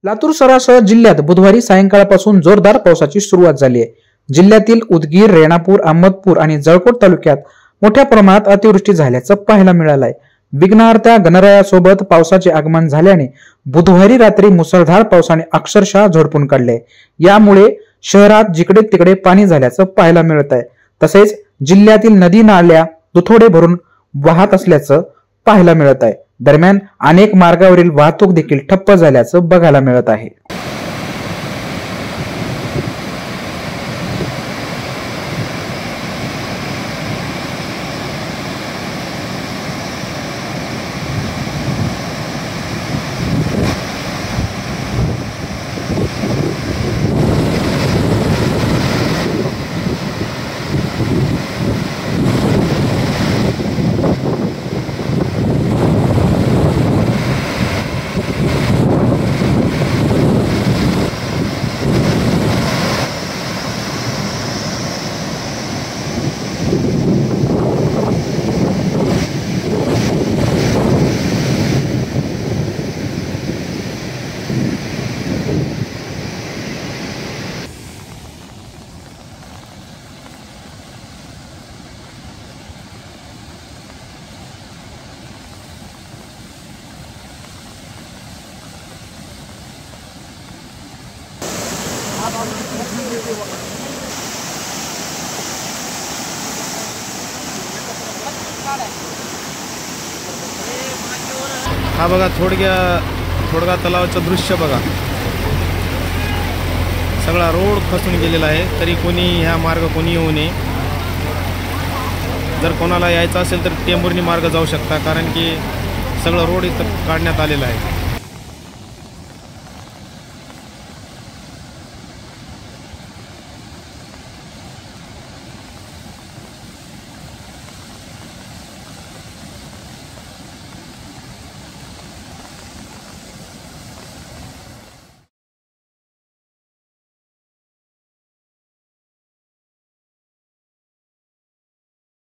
लातूर शहरासह जिल्ह्यात बुधवारी सायंकाळपासून जोरदार पावसाची सुरुवात झाली आहे। जिल्ह्यातील उदगीर, रेणापूर, अहमदपूर आणि जळकोट तालुक्यात मोठ्या प्रमाणात अतिवृष्टी झाल्याचं पाहायला मिळालंय। विघ्नहर्त्या गणरायासोबत पावसाचे आगमन झाल्याने बुधवारी रात्री मुसळधार पावसाने अक्षरशः झोडपून काढले। यामुळे शहरात जिकडे तिकडे पाणी झाल्याचं पाहायला मिळत आहे। तसेच जिल्ह्यातील नदी नाल्या दुथोडे भरून वाहत असल्याचं पाहायला मिळत आहे। दरम्यान अनेक मार्गावरील वाहतूक देखील ठप्प झाल्याचं बघायला मिळत आहे। हा बघा थोडगा तलावाचं दृश्य बघा। सगळा रोड खचून गेलेला आहे, तरी कोणी ह्या मार्ग कोणी येऊ नये। जर कोणाला यायचं असेल तर टेंभुर्णी मार्ग जाऊ शकता, कारण की सगळं रोड इथं काढण्यात आलेला आहे।